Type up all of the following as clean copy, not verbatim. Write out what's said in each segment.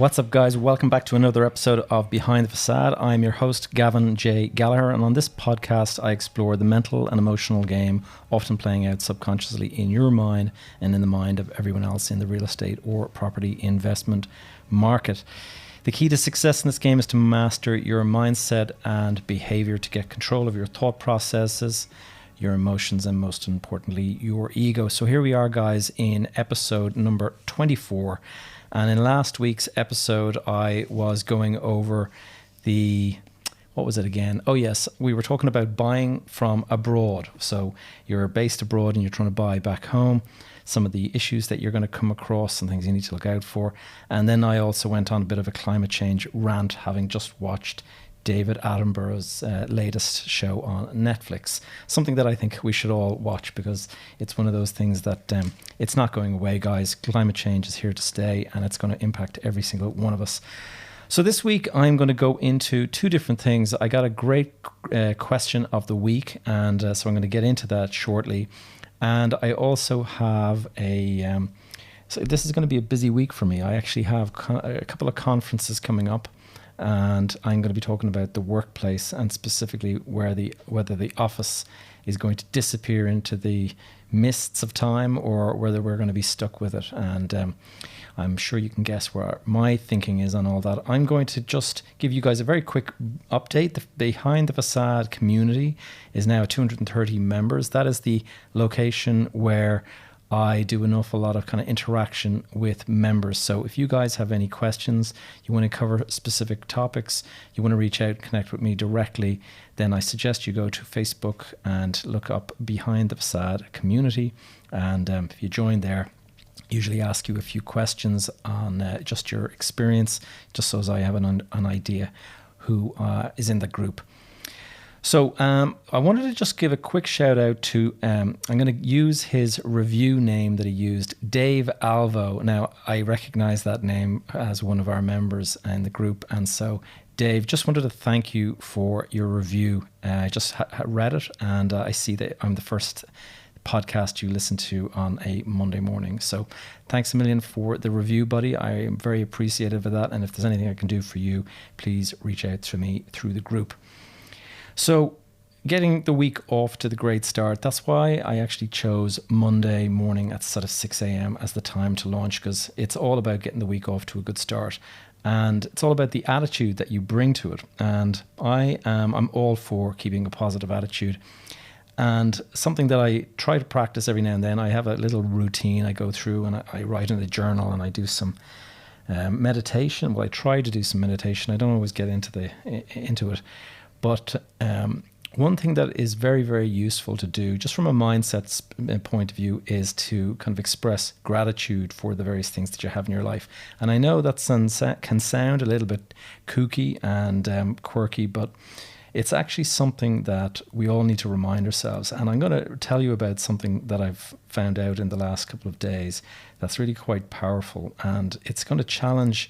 What's up, guys? Welcome back to another episode of Behind the Facade. I'm your host, Gavin J Gallagher, and on this podcast I explore the mental and emotional game often playing out subconsciously in your mind and in the mind of everyone else in the real estate or property investment market. The key to success in this game is to master your mindset and behavior to get control of your thought processes, your emotions, and most importantly, your ego. So here we are, guys, in episode number 24. And in last week's episode, I was going over what was it again? Oh, yes, we were talking about buying from abroad. So you're based abroad and you're trying to buy back home, some of the issues that you're going to come across and things you need to look out for. And then I also went on a bit of a climate change rant, having just watched David Attenborough's latest show on Netflix, something that I think we should all watch because it's one of those things that it's not going away, guys. Climate change is here to stay and it's going to impact every single one of us. So this week I'm going to go into two different things. I got a great question of the week, and so I'm going to get into that shortly. And I also have so this is going to be a busy week for me. I actually have a couple of conferences coming up, and I'm going to be talking about the workplace and specifically whether the office is going to disappear into the mists of time or whether we're going to be stuck with it. And I'm sure you can guess where my thinking is on all that. I'm going to just give you guys a very quick update. The Behind the Facade community is now 230 members. That is the location where I do an awful lot of kind of interaction with members. So if you guys have any questions, you want to cover specific topics, you want to reach out, connect with me directly, then I suggest you go to Facebook and look up Behind the Facade community. And if you join there, usually ask you a few questions on just your experience, just so as I have an idea who is in the group. So I wanted to just give a quick shout out to, I'm going to use his review name that he used, Dave Alvo. Now, I recognize that name as one of our members in the group. And so, Dave, just wanted to thank you for your review. I just read it, and I see that I'm the first podcast you listen to on a Monday morning. So thanks a million for the review, buddy. I am very appreciative of that. And if there's anything I can do for you, please reach out to me through the group. So getting the week off to the great start, that's why I actually chose Monday morning at sort of 6 a.m. as the time to launch, because it's all about getting the week off to a good start. And it's all about the attitude that you bring to it. And I'm all for keeping a positive attitude. And something that I try to practice every now and then, I have a little routine I go through, and I write in a journal and I do some meditation. Well, I try to do some meditation. I don't always get into it. But one thing that is very, very useful to do, just from a mindset point of view, is to kind of express gratitude for the various things that you have in your life. And I know that can sound a little bit kooky and quirky, but it's actually something that we all need to remind ourselves. And I'm going to tell you about something that I've found out in the last couple of days that's really quite powerful. And it's going to challenge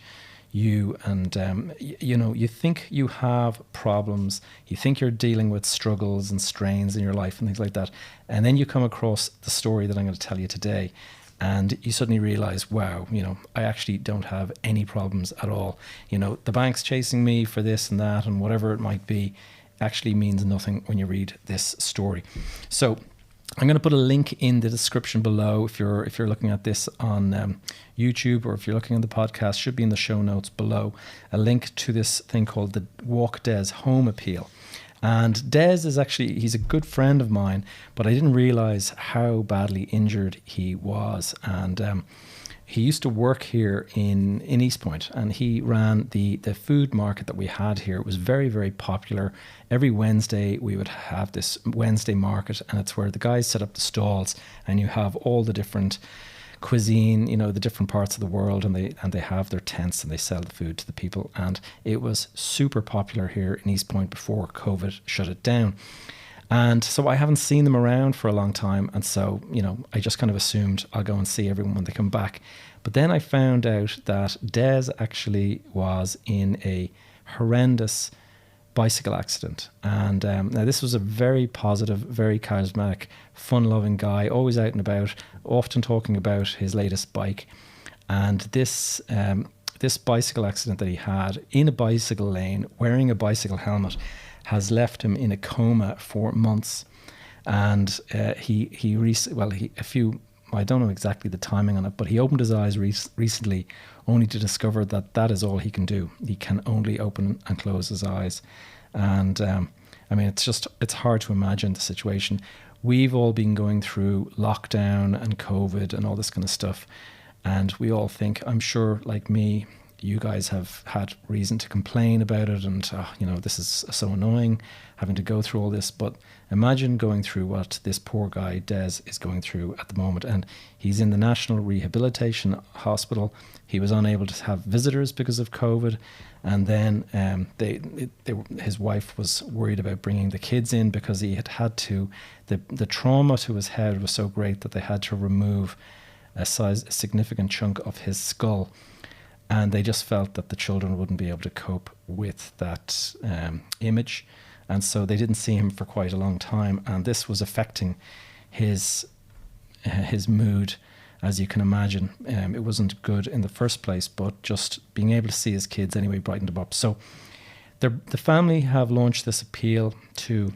you. And, you think you have problems, you think you're dealing with struggles and strains in your life and things like that. And then you come across the story that I'm going to tell you today. And you suddenly realize, wow, I actually don't have any problems at all. The bank's chasing me for this and that and whatever it might be actually means nothing when you read this story. So I'm going to put a link in the description below if you're looking at this on YouTube, or if you're looking at the podcast, should be in the show notes below, a link to this thing called the Walk Des Home Appeal. And Des is actually, he's a good friend of mine, but I didn't realize how badly injured he was. And he used to work here in East Point, and he ran the food market that we had here. It was very, very popular. Every Wednesday we would have this Wednesday market, and it's where the guys set up the stalls, and you have all the different cuisine, the different parts of the world, and they have their tents and they sell the food to the people. And it was super popular here in East Point before COVID shut it down. And so I haven't seen them around for a long time. And so, I just kind of assumed I'll go and see everyone when they come back. But then I found out that Des actually was in a horrendous bicycle accident. And now this was a very positive, very charismatic, fun-loving guy, always out and about, often talking about his latest bike. And this this bicycle accident that he had in a bicycle lane, wearing a bicycle helmet, has left him in a coma for months. And I don't know exactly the timing on it, but he opened his eyes recently only to discover that that is all he can do. He can only open and close his eyes. And it's hard to imagine the situation. We've all been going through lockdown and COVID and all this kind of stuff. And we all think, I'm sure, like me, you guys have had reason to complain about it, and this is so annoying having to go through all this. But imagine going through what this poor guy Des is going through at the moment, and he's in the National Rehabilitation Hospital. He was unable to have visitors because of COVID, and then his wife was worried about bringing the kids in because he had to. The trauma to his head was so great that they had to remove a significant chunk of his skull. And they just felt that the children wouldn't be able to cope with that image. And so they didn't see him for quite a long time. And this was affecting his mood, as you can imagine. It wasn't good in the first place, but just being able to see his kids anyway brightened him up. So the family have launched this appeal to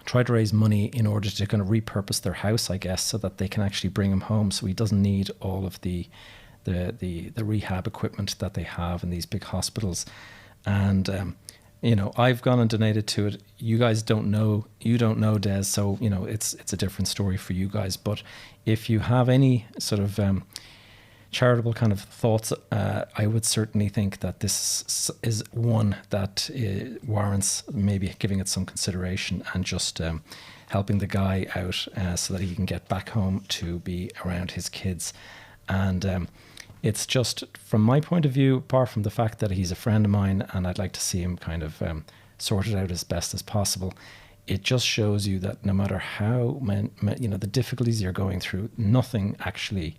try to raise money in order to kind of repurpose their house, I guess, so that they can actually bring him home so he doesn't need all of the rehab equipment that they have in these big hospitals. And I've gone and donated to it. You guys don't know Des, so it's a different story for you guys. But if you have any sort of charitable kind of thoughts, I would certainly think that this is one that warrants maybe giving it some consideration and just helping the guy out so that he can get back home to be around his kids. And it's just, from my point of view, apart from the fact that he's a friend of mine and I'd like to see him kind of sorted out as best as possible, it just shows you that no matter how the difficulties you're going through, nothing actually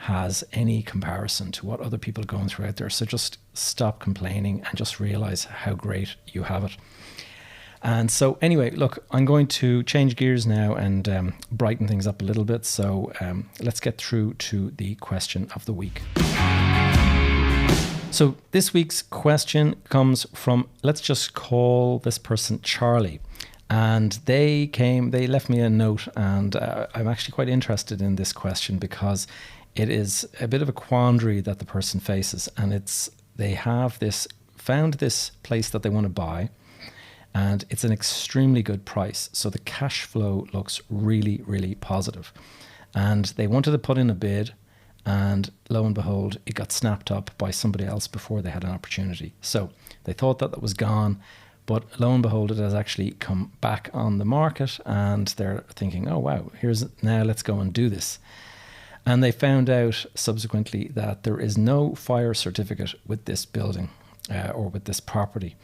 has any comparison to what other people are going through out there. So just stop complaining and just realize how great you have it. And so anyway, look, I'm going to change gears now and brighten things up a little bit. So let's get through to the question of the week. So this week's question comes from, let's just call this person Charlie. And they left me a note, and I'm actually quite interested in this question because it is a bit of a quandary that the person faces. And they have found this place that they want to buy, and it's an extremely good price. So the cash flow looks really, really positive. And they wanted to put in a bid, and lo and behold, it got snapped up by somebody else before they had an opportunity. So they thought that was gone, but lo and behold, it has actually come back on the market, and they're thinking, oh wow, let's go and do this. And they found out subsequently that there is no fire certificate with this building or with this property.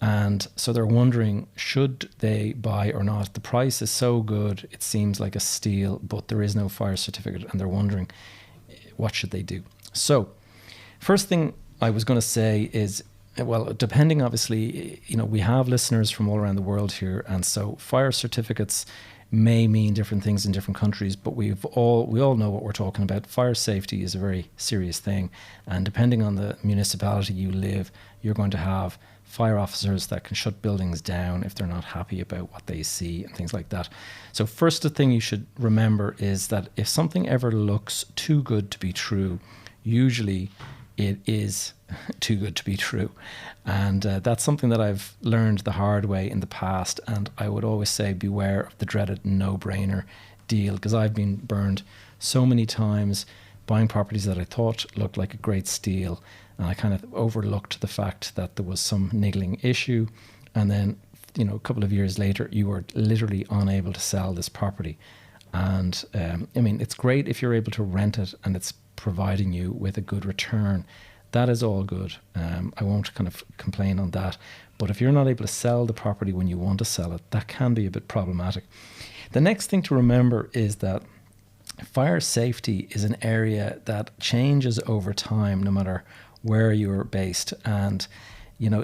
And so they're wondering, should they buy or not? The price is so good, it seems like a steal, but there is no fire certificate, and they're wondering, what should they do? So first thing I was going to say is, well, depending, obviously, we have listeners from all around the world here, and so fire certificates may mean different things in different countries, but we all know what we're talking about. Fire safety is a very serious thing, and depending on the municipality you live, you're going to have fire officers that can shut buildings down if they're not happy about what they see and things like that. So first thing you should remember is that if something ever looks too good to be true, usually it is too good to be true. And that's something that I've learned the hard way in the past. And I would always say beware of the dreaded no-brainer deal, because I've been burned so many times buying properties that I thought looked like a great steal. And I kind of overlooked the fact that there was some niggling issue. And then, a couple of years later, you were literally unable to sell this property. And it's great if you're able to rent it and it's providing you with a good return. That is all good. I won't kind of complain on that. But if you're not able to sell the property when you want to sell it, that can be a bit problematic. The next thing to remember is that fire safety is an area that changes over time, no matter where you're based. And,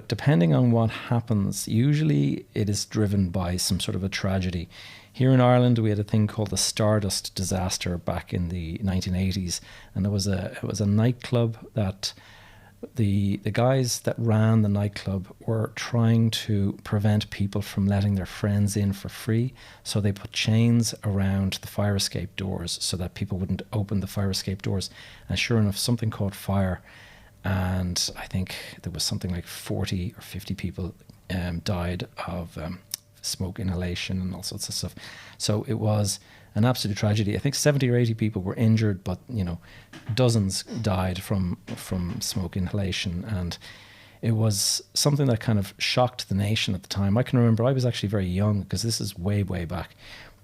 depending on what happens, usually it is driven by some sort of a tragedy. Here in Ireland, we had a thing called the Stardust disaster back in the 1980s. And it was a nightclub that the guys that ran the nightclub were trying to prevent people from letting their friends in for free. So they put chains around the fire escape doors so that people wouldn't open the fire escape doors. And sure enough, something caught fire. And I think there was something like 40 or 50 people died of smoke inhalation and all sorts of stuff. So it was an absolute tragedy. I think 70 or 80 people were injured, but dozens died from smoke inhalation, and it was something that kind of shocked the nation at the time. I can remember I was actually very young, because this is way back,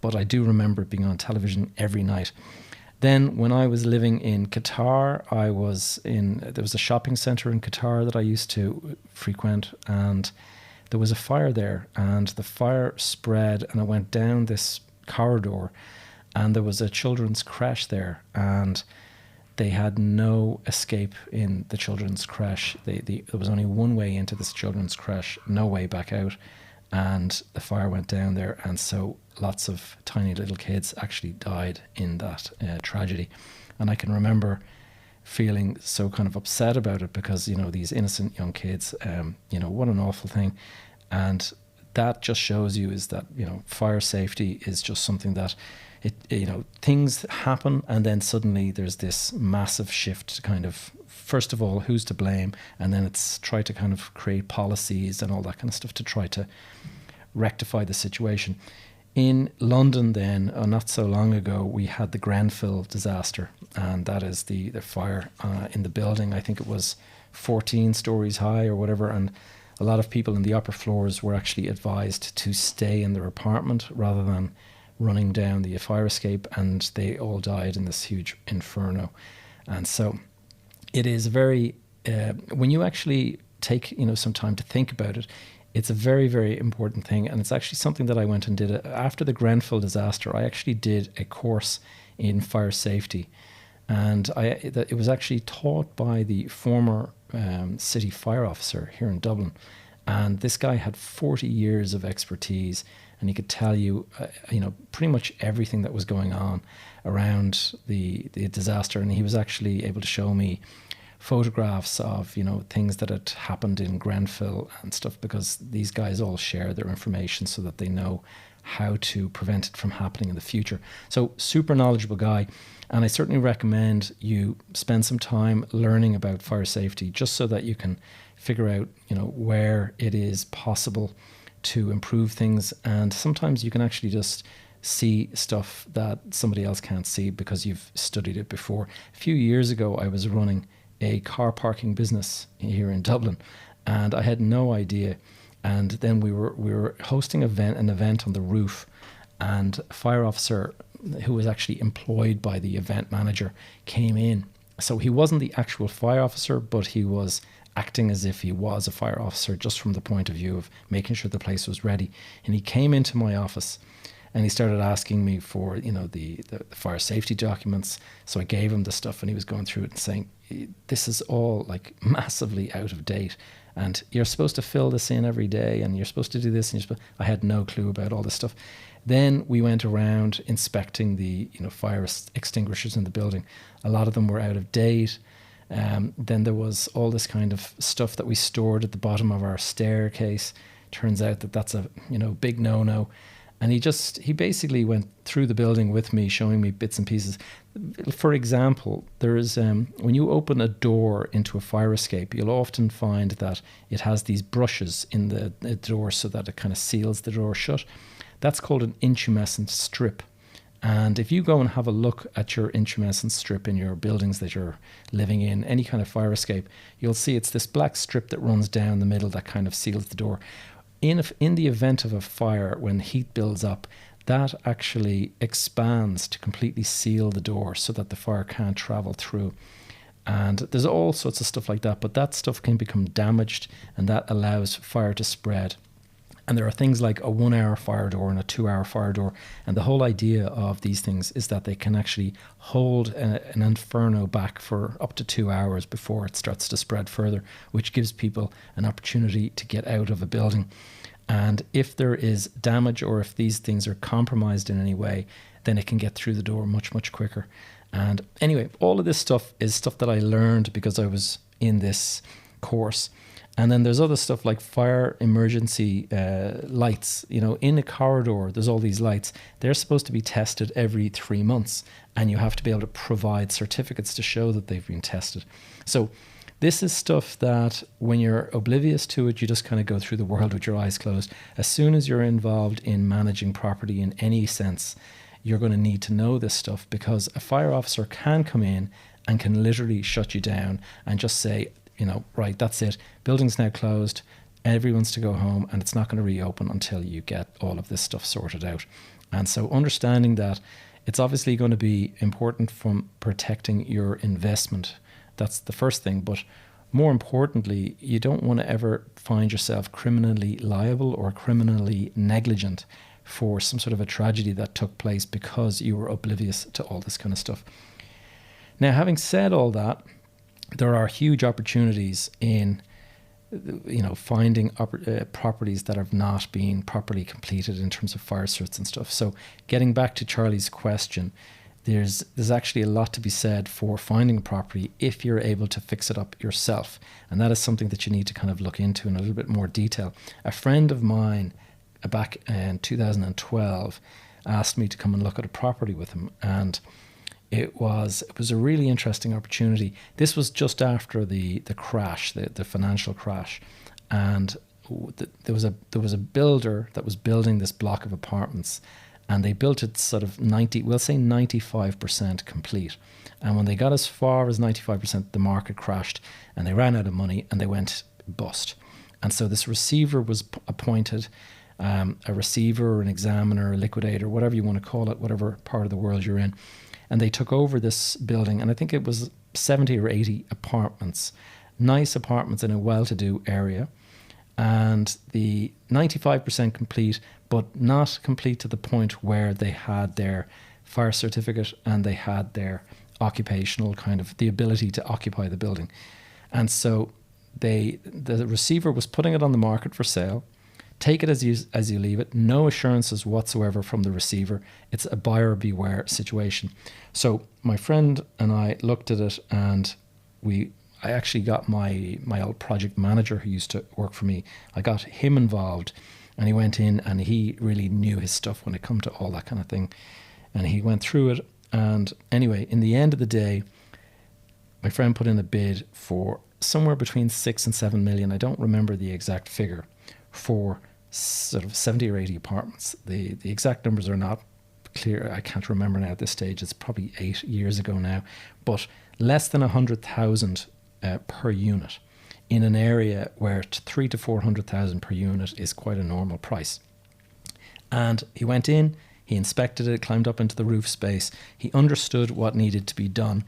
but I do remember it being on television every night. Then when I was living in Qatar, there was a shopping centre in Qatar that I used to frequent, and there was a fire there, and the fire spread and it went down this corridor, and there was a children's creche there, and they had no escape in the children's creche. There was only one way into this children's creche, no way back out, and the fire went down there, and so lots of tiny little kids actually died in that tragedy. And I can remember feeling so kind of upset about it, because these innocent young kids, what an awful thing. And that just shows you is that fire safety is just something that things happen, and then suddenly there's this massive shift to kind of, first of all, who's to blame, and then it's try to kind of create policies and all that kind of stuff to try to rectify the situation. In London then, not so long ago, we had the Grenfell disaster, and that is the fire in the building. I think it was 14 stories high or whatever, and a lot of people in the upper floors were actually advised to stay in their apartment rather than running down the fire escape, and they all died in this huge inferno. And so it is very, when you actually take some time to think about it, it's a very, very important thing. And it's actually something that I went and did after the Grenfell disaster. I actually did a course in fire safety, and it was actually taught by the former city fire officer here in Dublin. And this guy had 40 years of expertise, and he could tell you, pretty much everything that was going on around the disaster. And he was actually able to show me photographs of, things that had happened in Grenfell and stuff, because these guys all share their information so that they know how to prevent it from happening in the future. So super knowledgeable guy. And I certainly recommend you spend some time learning about fire safety, just so that you can figure out, where it is possible to improve things. And sometimes you can actually just see stuff that somebody else can't see because you've studied it before. A few years ago, I was running a car parking business here in Dublin, and I had no idea. And then we were hosting an event on the roof, and a fire officer who was actually employed by the event manager came in. So he wasn't the actual fire officer, but he was acting as if he was a fire officer, just from the point of view of making sure the place was ready. And he came into my office and he started asking me for, the fire safety documents. So I gave him the stuff, and he was going through it and saying, this is all like massively out of date, and you're supposed to fill this in every day, and you're supposed to do this. And I had no clue about all this stuff. Then we went around inspecting the fire extinguishers in the building. A lot of them were out of date. Then there was all this kind of stuff that we stored at the bottom of our staircase. Turns out that that's a big no-no. And he basically went through the building with me, showing me bits and pieces. For example, there is when you open a door into a fire escape, you'll often find that it has these brushes in the door so that it kind of seals the door shut. That's called an intumescent strip. And if you go and have a look at your intumescent strip in your buildings that you're living in, any kind of fire escape, you'll see it's this black strip that runs down the middle that kind of seals the door. In the event of a fire, when heat builds up, that actually expands to completely seal the door so that the fire can't travel through. And there's all sorts of stuff like that, but that stuff can become damaged, and that allows fire to spread. And there are things like a 1 hour fire door and a 2 hour fire door. And the whole idea of these things is that they can actually hold an inferno back for up to 2 hours before it starts to spread further, which gives people an opportunity to get out of a building. And if there is damage, or if these things are compromised in any way, then it can get through the door much, much quicker. And anyway, all of this stuff is stuff that I learned because I was in this course. And then there's other stuff like fire emergency lights. In a corridor, there's all these lights. They're supposed to be tested every 3 months, and you have to be able to provide certificates to show that they've been tested. So this is stuff that when you're oblivious to it, you just kind of go through the world with your eyes closed. As soon as you're involved in managing property in any sense, you're going to need to know this stuff, because a fire officer can come in and can literally shut you down and just say, right, that's it. Building's now closed. Everyone's to go home, and it's not going to reopen until you get all of this stuff sorted out. And so understanding that, it's obviously going to be important from protecting your investment. That's the first thing. But more importantly, you don't want to ever find yourself criminally liable or criminally negligent for some sort of a tragedy that took place because you were oblivious to all this kind of stuff. Now, having said all that, there are huge opportunities in finding properties that have not been properly completed in terms of fire certs and stuff. So getting back to Charlie's question, there's actually a lot to be said for finding a property if you're able to fix it up yourself. And that is something that you need to kind of look into in a little bit more detail. A friend of mine back in 2012 asked me to come and look at a property with him, and it was a really interesting opportunity. This was just after the crash, the financial crash, and there was a builder that was building this block of apartments, and they built it sort of 95% complete. And when they got as far as 95%, the market crashed, and they ran out of money, and they went bust. And so this receiver was appointed. A receiver, an examiner, a liquidator, whatever you want to call it, whatever part of the world you're in. And they took over this building, and I think it was 70 or 80 apartments, nice apartments in a well-to-do area. And the 95% complete, but not complete to the point where they had their fire certificate and they had their occupational kind of the ability to occupy the building. And so the receiver was putting it on the market for sale. Take it as you leave it. No assurances whatsoever from the receiver. It's a buyer beware situation. So my friend and I looked at it, and I actually got my old project manager who used to work for me. I got him involved, and he went in, and he really knew his stuff when it come to all that kind of thing. And he went through it. And anyway, in the end of the day, my friend put in a bid for somewhere between 6 and 7 million. I don't remember the exact figure, for sort of 70 or 80 apartments. The exact numbers are not clear. I can't remember now at this stage. It's probably 8 years ago now. But less than 100,000 per unit in an area where 300,000 to 400,000 per unit is quite a normal price. And he went in, he inspected it, climbed up into the roof space. He understood what needed to be done,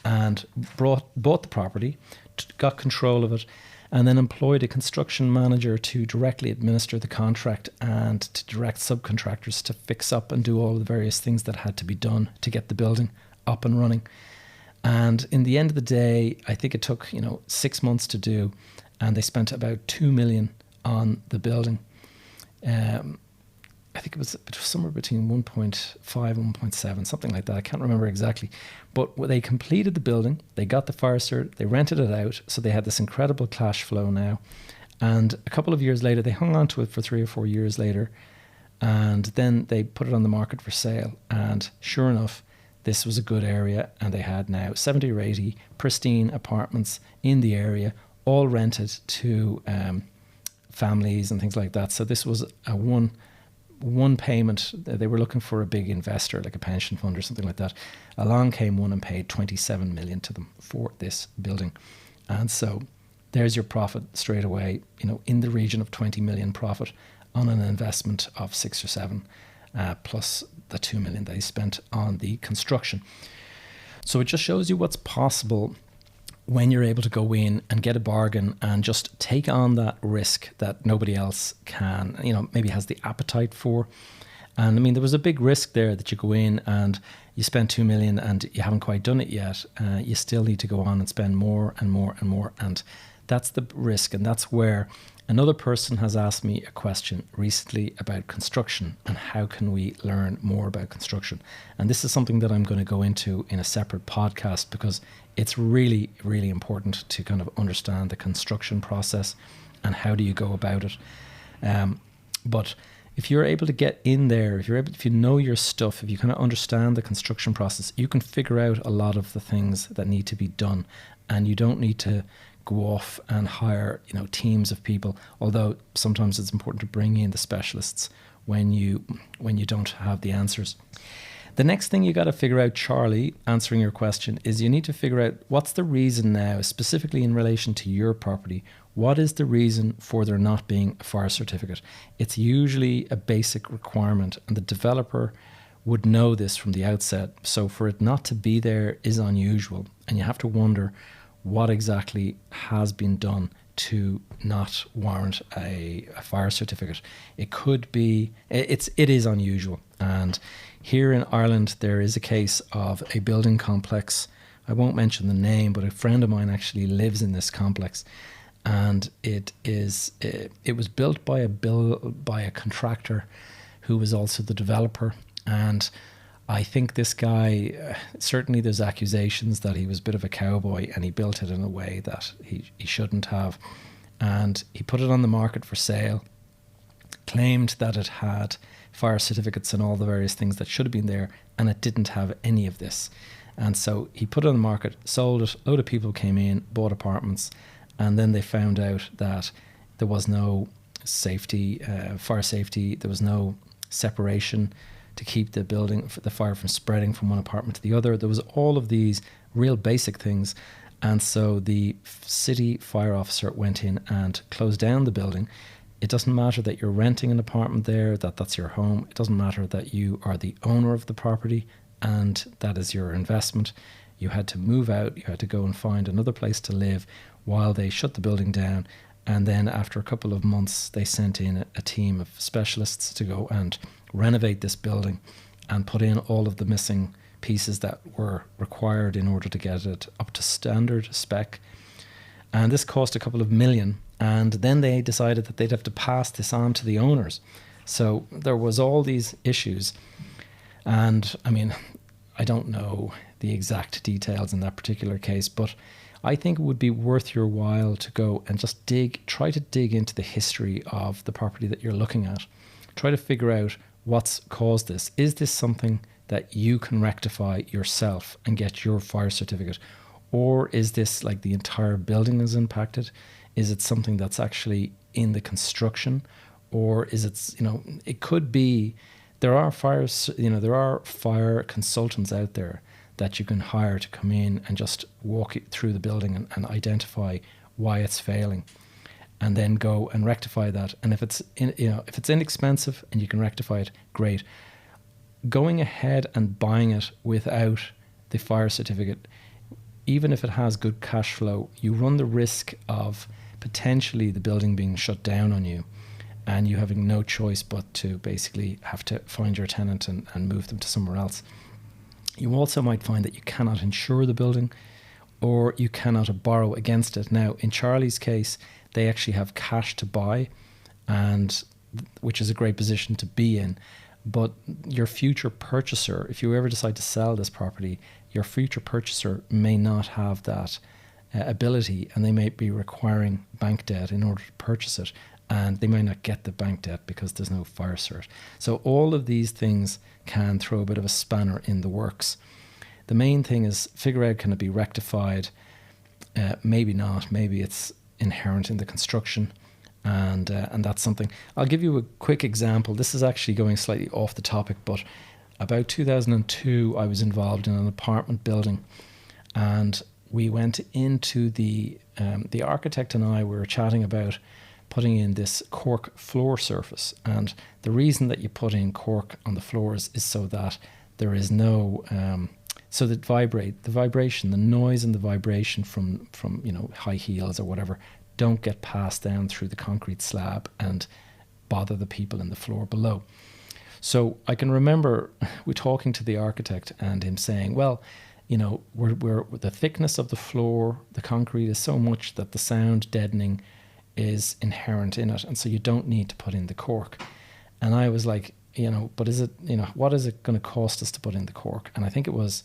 and bought the property, got control of it, and then employed a construction manager to directly administer the contract and to direct subcontractors to fix up and do all the various things that had to be done to get the building up and running. And in the end of the day, I think it took 6 months to do, and they spent about 2 million on the building. I think it was somewhere between 1.5 and 1.7, something like that. I can't remember exactly. But they completed the building, they got the fire cert, they rented it out, so they had this incredible cash flow now. And a couple of years later, they hung on to it for 3 or 4 years later, and then they put it on the market for sale. And sure enough, this was a good area, and they had now 70 or 80 pristine apartments in the area, all rented to families and things like that. So this was a one payment. They were looking for a big investor, like a pension fund or something like that. Along came one and paid 27 million to them for this building. And so there's your profit straight away, in the region of 20 million profit on an investment of 6 or 7, plus the 2 million they spent on the construction. So it just shows you what's possible when you're able to go in and get a bargain and just take on that risk that nobody else can, maybe has the appetite for. And I mean, there was a big risk there that you go in and you spend 2 million and you haven't quite done it yet. You still need to go on and spend more and more and more. And that's the risk. And that's where Another person has asked me a question recently about construction and how can we learn more about construction. And this is something that I'm going to go into in a separate podcast because it's really, really important to kind of understand the construction process and how do you go about it. But if you're able to get in there, if you know your stuff, if you kind of understand the construction process, you can figure out a lot of the things that need to be done, and you don't need to go off and hire, teams of people. Although sometimes it's important to bring in the specialists when you don't have the answers. The next thing you got to figure out, Charlie, answering your question, is you need to figure out what's the reason now, specifically in relation to your property. What is the reason for there not being a fire certificate? It's usually a basic requirement, and the developer would know this from the outset. So for it not to be there is unusual, and you have to wonder what exactly has been done to not warrant a fire certificate. It is unusual. And here in Ireland, there is a case of a building complex. I won't mention the name, but a friend of mine actually lives in this complex. And it was built by a contractor who was also the developer. And I think this guy, certainly there's accusations that he was a bit of a cowboy and he built it in a way that he shouldn't have. And he put it on the market for sale, claimed that it had fire certificates and all the various things that should have been there, and it didn't have any of this. And so he put it on the market, sold it, a load of people came in, bought apartments, and then they found out that there was no safety, fire safety, there was no separation to keep the fire from spreading from one apartment to the other. There was all of these real basic things. And so the city fire officer went in and closed down the building. It doesn't matter that you're renting an apartment there, that's your home. It doesn't matter that you are the owner of the property and that is your investment. You had to move out. You had to go and find another place to live while they shut the building down. And then after a couple of months, they sent in a team of specialists to go and renovate this building and put in all of the missing pieces that were required in order to get it up to standard spec. And this cost a couple of million. And then they decided that they'd have to pass this on to the owners. So there was all these issues. And I mean, I don't know the exact details in that particular case, but I think it would be worth your while to go and just try to dig into the history of the property that you're looking at. Try to figure out what's caused this. Is this something that you can rectify yourself and get your fire certificate? Or is this like the entire building is impacted? Is it something that's actually in the construction? Or is it, it could be, there are fire consultants out there that you can hire to come in and just walk through the building and identify why it's failing, and then go and rectify that. And if it's inexpensive and you can rectify it, great. Going ahead and buying it without the fire certificate, even if it has good cash flow, you run the risk of potentially the building being shut down on you and you having no choice but to basically have to find your tenant and move them to somewhere else. You also might find that you cannot insure the building or you cannot borrow against it. Now, in Charlie's case, they actually have cash to buy, and which is a great position to be in. But your future purchaser, if you ever decide to sell this property, your future purchaser may not have that ability, and they may be requiring bank debt in order to purchase it, and they may not get the bank debt because there's no fire cert. So all of these things can throw a bit of a spanner in the works. The main thing is figure out, can it be rectified? Maybe not. Maybe it's inherent in the construction, and that's something. I'll give you a quick example. This is actually going slightly off the topic, but about 2002, I was involved in an apartment building, and we went into the architect and I were chatting about putting in this cork floor surface. And the reason that you put in cork on the floors is so that there is no, so that the vibration, the noise and the vibration from high heels or whatever don't get passed down through the concrete slab and bother the people in the floor below. So I can remember we talking to the architect and him saying, well, we're the thickness of the floor, the concrete is so much that the sound deadening is inherent in it, and so you don't need to put in the cork. And I was like, but is it, what is it going to cost us to put in the cork? And I think it was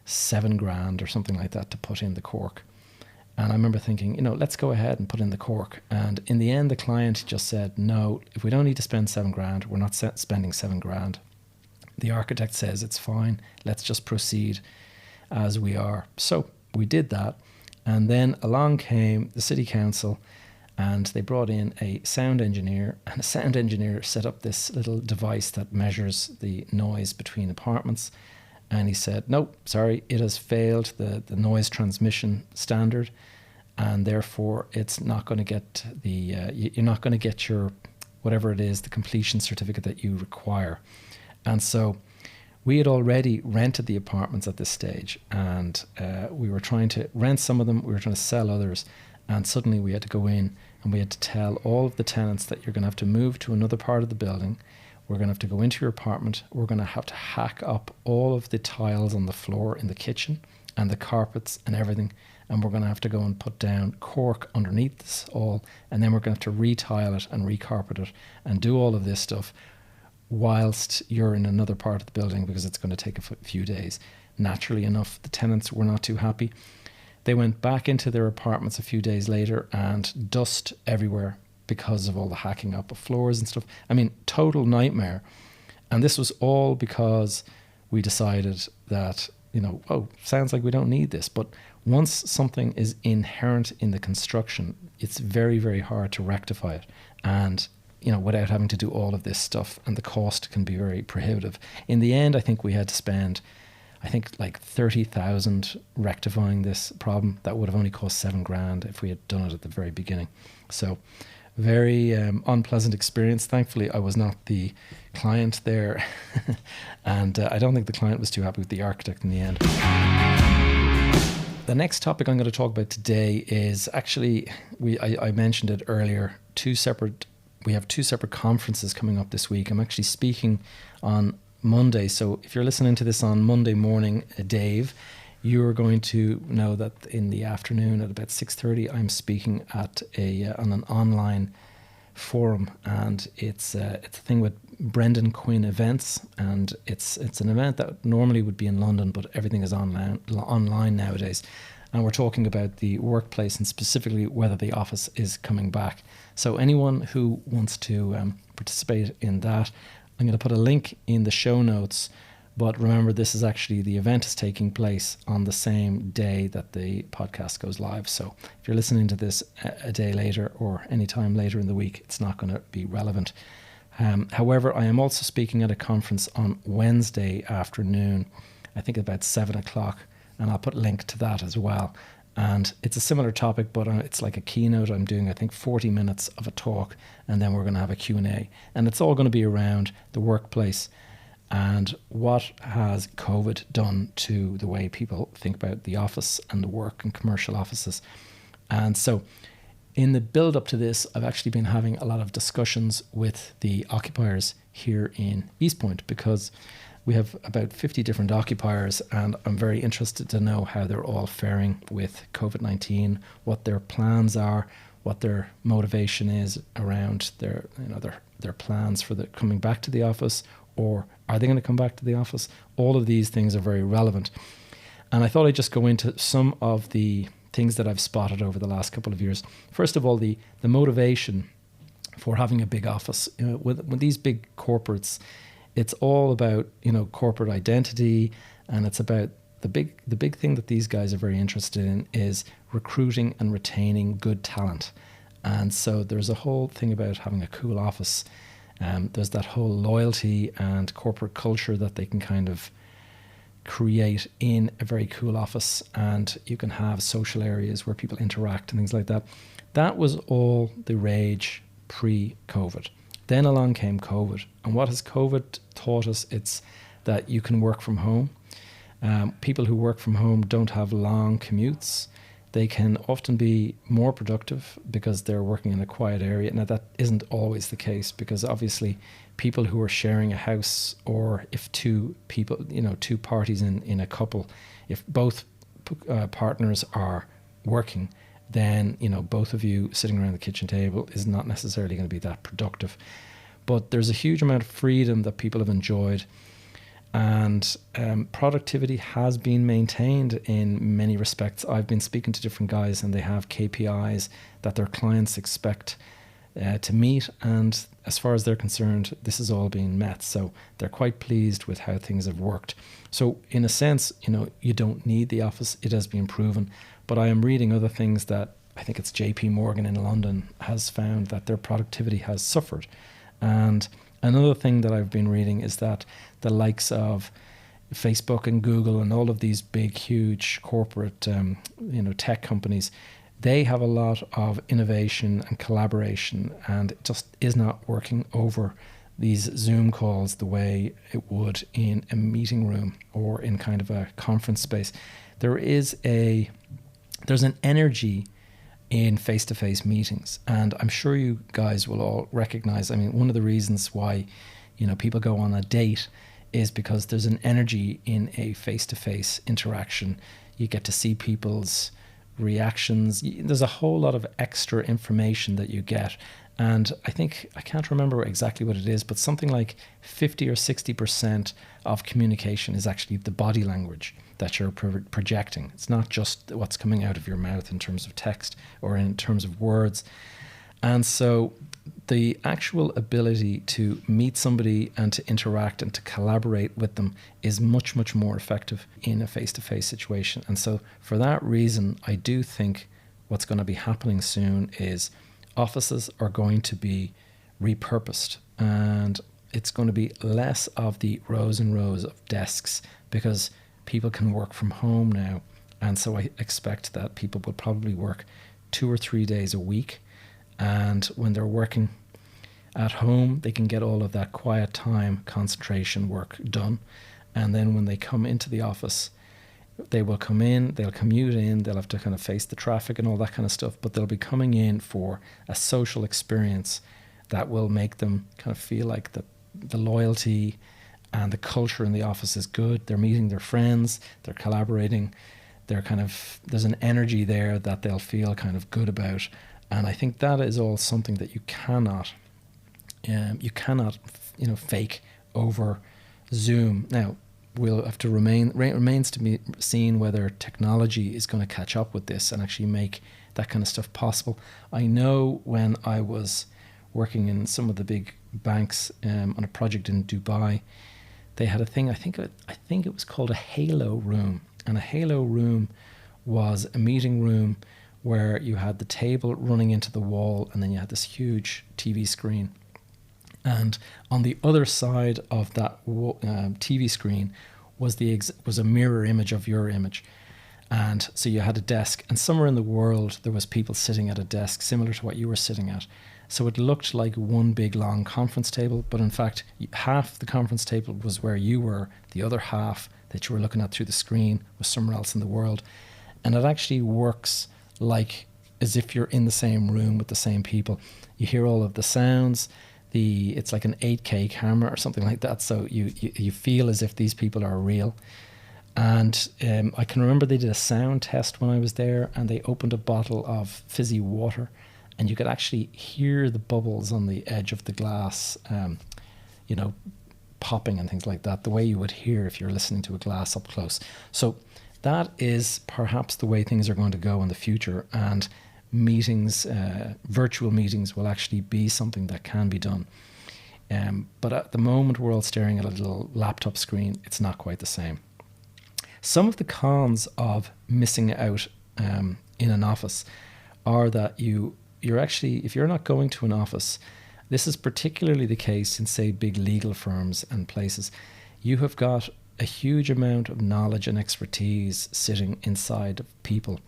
$7,000 or something like that to put in the cork. And I remember thinking, let's go ahead and put in the cork. And in the end, the client just said, no, if we don't need to spend $7,000, we're not spending $7,000. The architect says it's fine. Let's just proceed as we are. So we did that. And then along came the city council, and they brought in a sound engineer, and the sound engineer set up this little device that measures the noise between apartments. And he said, nope, sorry, it has failed the noise transmission standard, and therefore it's not going to get you're not going to get your, whatever it is, the completion certificate that you require. And so we had already rented the apartments at this stage, and we were trying to rent some of them, we were trying to sell others, and suddenly we had to go in and we had to tell all of the tenants that you're going to have to move to another part of the building. We're going to have to go into your apartment. We're going to have to hack up all of the tiles on the floor in the kitchen and the carpets and everything. And we're going to have to go and put down cork underneath this all. And then we're going to have to retile it and recarpet it and do all of this stuff whilst you're in another part of the building, because it's going to take a few days. Naturally enough, the tenants were not too happy. They went back into their apartments a few days later, and dust everywhere because of all the hacking up of floors and stuff. I mean, total nightmare. And this was all because we decided that, sounds like we don't need this. But once something is inherent in the construction, it's very, very hard to rectify it. And, without having to do all of this stuff, and the cost can be very prohibitive. In the end, I think we had to spend, like 30,000 rectifying this problem. That would have only cost $7,000 if we had done it at the very beginning. So very unpleasant experience. Thankfully, I was not the client there. And I don't think the client was too happy with the architect in the end. The next topic I'm going to talk about today is actually, I mentioned it earlier, we have two separate conferences coming up this week. I'm actually speaking on Monday. So if you're listening to this on Monday morning, Dave, you're going to know that in the afternoon at about 6:30, I'm speaking at on an online forum, and it's a thing with Brendan Quinn Events, and it's an event that normally would be in London, but everything is online nowadays. And we're talking about the workplace, and specifically whether the office is coming back. So anyone who wants to participate in that, I'm going to put a link in the show notes. But remember, this is actually, the event is taking place on the same day that the podcast goes live. So if you're listening to this a day later or any time later in the week, it's not going to be relevant. However, I am also speaking at a conference on Wednesday afternoon, I think about 7 o'clock, and I'll put a link to that as well. And it's a similar topic, but it's like a keynote. I'm doing, I think, 40 minutes of a talk, and then we're going to have a Q&A. And it's all going to be around the workplace and what has COVID done to the way people think about the office and the work and commercial offices. And so in the build up to this, I've actually been having a lot of discussions with the occupiers here in East Point, because we have about 50 different occupiers, and I'm very interested to know how they're all faring with COVID-19, what their plans are, what their motivation is around their plans for the coming back to the office, or are they going to come back to the office? All of these things are very relevant. And I thought I'd just go into some of the things that I've spotted over the last couple of years. First of all, the motivation for having a big office. With these big corporates, it's all about, corporate identity, and it's about the big thing that these guys are very interested in is recruiting and retaining good talent. And so there's a whole thing about having a cool office. There's that whole loyalty and corporate culture that they can kind of create in a very cool office, and you can have social areas where people interact and things like that. That was all the rage pre-COVID. Then along came COVID, and what has COVID taught us? It's that you can work from home. People who work from home don't have long commutes. They can often be more productive because they're working in a quiet area. Now, that isn't always the case, because obviously people who are sharing a house, or if two people, two parties in a couple, if both partners are working then, both of you sitting around the kitchen table is not necessarily going to be that productive. But there's a huge amount of freedom that people have enjoyed, and productivity has been maintained in many respects. I've been speaking to different guys, and they have KPIs that their clients expect to meet, and as far as they're concerned, this is all being met. So they're quite pleased with how things have worked. So in a sense, you don't need the office. It has been proven. But I am reading other things that I think it's JP Morgan in London has found that their productivity has suffered. And another thing that I've been reading is that the likes of Facebook and Google and all of these big, huge corporate, tech companies, they have a lot of innovation and collaboration, and it just is not working over these Zoom calls the way it would in a meeting room or in kind of a conference space. There's an energy in face-to-face meetings, and I'm sure you guys will all recognize, one of the reasons why people go on a date is because there's an energy in a face-to-face interaction. You get to see people's reactions. There's a whole lot of extra information that you get, and I can't remember exactly what it is, but something like 50 or 60% of communication is actually the body language that you're projecting. It's not just what's coming out of your mouth in terms of text or in terms of words. And so the actual ability to meet somebody and to interact and to collaborate with them is much, much more effective in a face-to-face situation. And so for that reason, I do think what's going to be happening soon is offices are going to be repurposed, and it's going to be less of the rows and rows of desks because people can work from home now. And so I expect that people will probably work 2 or 3 days a week. And when they're working at home, they can get all of that quiet time, concentration work done. And then when they come into the office, they will come in, they'll commute in, they'll have to kind of face the traffic and all that kind of stuff, but they'll be coming in for a social experience that will make them kind of feel like the loyalty and the culture in the office is good. They're meeting their friends, they're collaborating, there's an energy there that they'll feel kind of good about. And I think that is all something that you cannot fake over Zoom. Now, we'll have to remains to be seen whether technology is going to catch up with this and actually make that kind of stuff possible. I know when I was working in some of the big banks on a project in Dubai, they had a thing, I think it was called a halo room. And a halo room was a meeting room where you had the table running into the wall, and then you had this huge TV screen. And on the other side of that TV screen was a mirror image of your image. And so you had a desk, and somewhere in the world there was people sitting at a desk similar to what you were sitting at. So it looked like one big long conference table, but in fact half the conference table was where you were, the other half that you were looking at through the screen was somewhere else in the world. And it actually works like as if you're in the same room with the same people. You hear all of the sounds. It's like an 8K camera or something like that, so you feel as if these people are real. And I can remember they did a sound test when I was there, and they opened a bottle of fizzy water, and you could actually hear the bubbles on the edge of the glass, popping and things like that, the way you would hear if you're listening to a glass up close. So that is perhaps the way things are going to go in the future, and meetings, virtual meetings will actually be something that can be done. But at the moment, we're all staring at a little laptop screen. It's not quite the same. Some of the cons of missing out in an office are that you're actually, if you're not going to an office, this is particularly the case in, say, big legal firms and places, you have got a huge amount of knowledge and expertise sitting inside of people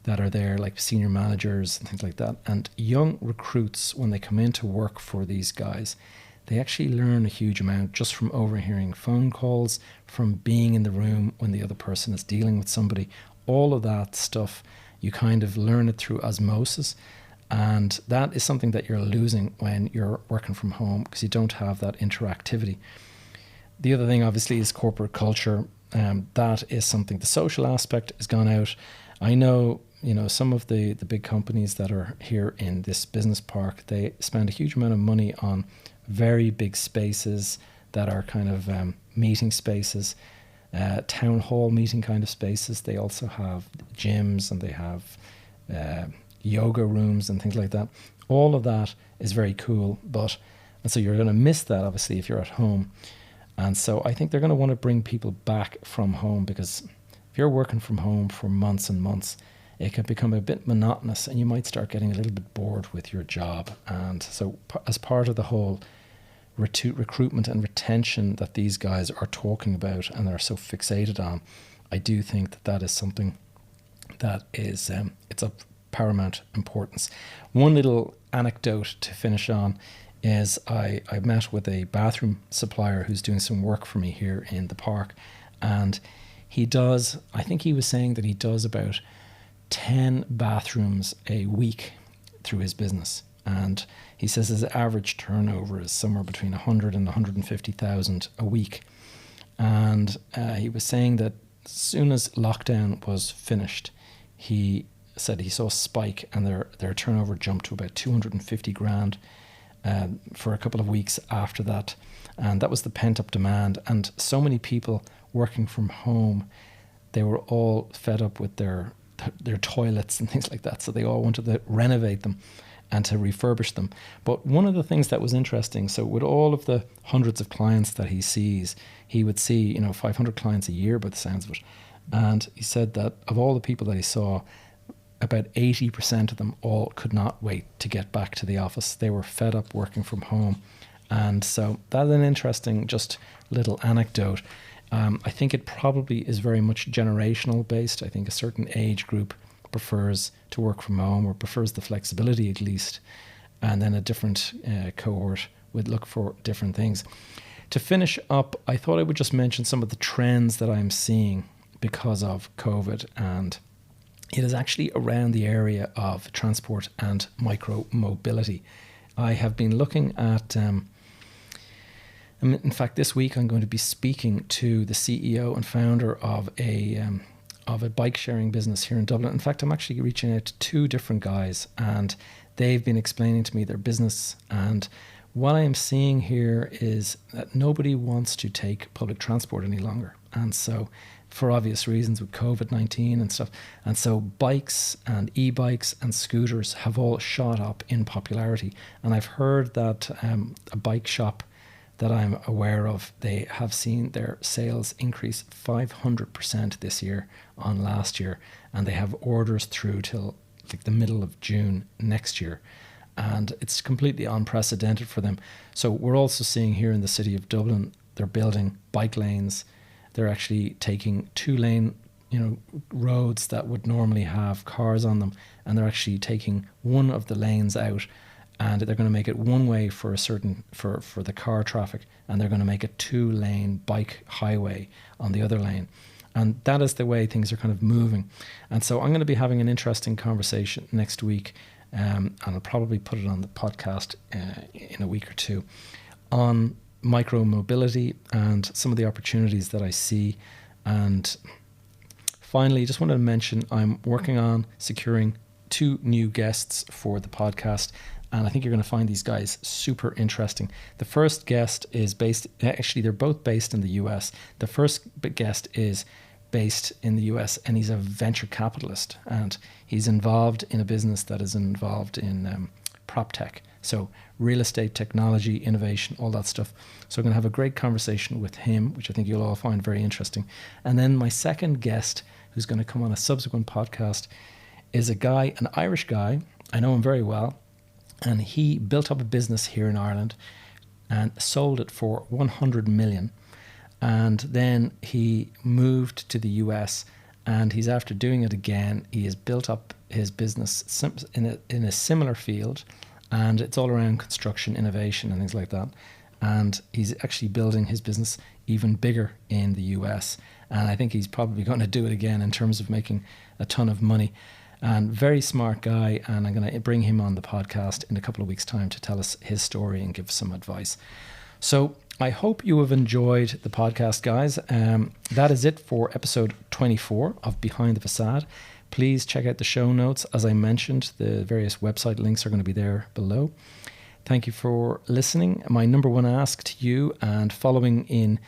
that are there, like senior managers and things like that. And young recruits, when they come in to work for these guys, they actually learn a huge amount just from overhearing phone calls, from being in the room when the other person is dealing with somebody. All of that stuff, you kind of learn it through osmosis. And that is something that you're losing when you're working from home, because you don't have that interactivity. The other thing, obviously, is corporate culture. That is something, the social aspect has gone out. I know some of the big companies that are here in this business park, they spend a huge amount of money on very big spaces that are kind of meeting spaces, town hall meeting kind of spaces. They also have gyms and they have yoga rooms and things like that. All of that is very cool, and so you're going to miss that obviously if you're at home. And so I think they're going to want to bring people back from home, because if you're working from home for months and months, it can become a bit monotonous and you might start getting a little bit bored with your job. And so as part of the whole recruitment and retention that these guys are talking about and are so fixated on, I do think that that is something that is it's of paramount importance. One little anecdote to finish on is I met with a bathroom supplier who's doing some work for me here in the park, and I think he was saying that he does about 10 bathrooms a week through his business. And he says his average turnover is somewhere between 100 and 150,000 a week. And he was saying that as soon as lockdown was finished, he said he saw a spike and their turnover jumped to about 250 grand for a couple of weeks after that. And that was the pent-up demand. And so many people working from home, they were all fed up with their toilets and things like that. So they all wanted to renovate them and to refurbish them. But one of the things that was interesting, so with all of the hundreds of clients that he sees, he would see 500 clients a year by the sounds of it. And he said that of all the people that he saw, about 80% of them all could not wait to get back to the office. They were fed up working from home. And so that's an interesting just little anecdote. I think it probably is very much generational based. I think a certain age group prefers to work from home, or prefers the flexibility at least. And then a different cohort would look for different things. To finish up, I thought I would just mention some of the trends that I'm seeing because of COVID, and it is actually around the area of transport and micro-mobility. I have been looking at, in fact, this week I'm going to be speaking to the CEO and founder of a bike sharing business here in Dublin. In fact, I'm actually reaching out to two different guys, and they've been explaining to me their business. And what I am seeing here is that nobody wants to take public transport any longer. And so, for obvious reasons with COVID-19 and stuff. And so bikes and e-bikes and scooters have all shot up in popularity. And I've heard that a bike shop that I'm aware of, they have seen their sales increase 500% this year on last year. And they have orders through till like the middle of June next year. And it's completely unprecedented for them. So we're also seeing here in the city of Dublin, they're building bike lanes. They're actually taking 2-lane, roads that would normally have cars on them, and they're actually taking one of the lanes out, and they're going to make it one way for for the car traffic, and they're going to make a 2-lane bike highway on the other lane. And that is the way things are kind of moving. And so I'm going to be having an interesting conversation next week, and I'll probably put it on the podcast in a week or two, on micro mobility and some of the opportunities that I see. And finally, just wanted to mention I'm working on securing 2 new guests for the podcast, and I think you're going to find these guys super interesting. The first guest is they're both based in the US. The first guest is based in the US, and he's a venture capitalist, and he's involved in a business that is involved in prop tech. So real estate, technology, innovation, all that stuff. So I'm going to have a great conversation with him, which I think you'll all find very interesting. And then my second guest, who's going to come on a subsequent podcast, is an Irish guy. I know him very well. And he built up a business here in Ireland and sold it for 100 million. And then he moved to the US, and he's after doing it again. He has built up his business in a similar field, and it's all around construction, innovation and things like that. And he's actually building his business even bigger in the US. And I think he's probably going to do it again in terms of making a ton of money. And very smart guy, and I'm going to bring him on the podcast in a couple of weeks' time to tell us his story and give some advice. So I hope you have enjoyed the podcast, guys. That is it for episode 24 of Behind the Facade. Please check out the show notes. As I mentioned, the various website links are going to be there below. Thank you for listening. My number one ask to you, and following in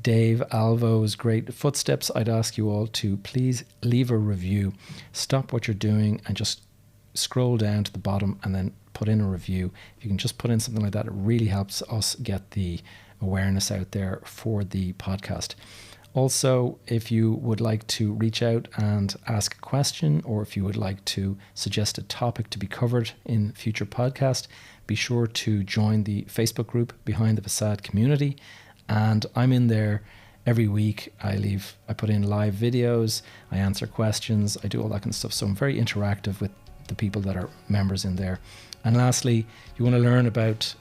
Dave Alvo's great footsteps, I'd ask you all to please leave a review. Stop what you're doing and just scroll down to the bottom and then put in a review. If you can just put in something like that, it really helps us get the awareness out there for the podcast. Also, if you would like to reach out and ask a question, or if you would like to suggest a topic to be covered in future podcast, be sure to join the Facebook group Behind the Facade Community. And I'm in there every week. I put in live videos, I answer questions, I do all that kind of stuff. So I'm very interactive with the people that are members in there. And lastly, if you want to learn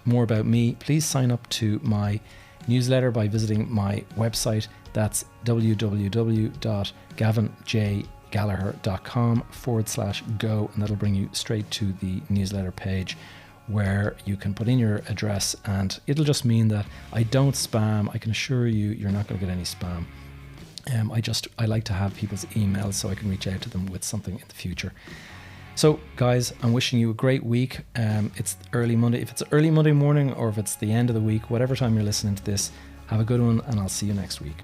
more about me, please sign up to my newsletter by visiting my website. That's www.gavinjgallagher.com/go, and that'll bring you straight to the newsletter page where you can put in your address, and it'll just mean that I don't spam. I can assure you, you're not going to get any spam. I like to have people's emails so I can reach out to them with something in the future. So guys, I'm wishing you a great week. It's early Monday. If it's early Monday morning or if it's the end of the week, whatever time you're listening to this, have a good one, and I'll see you next week.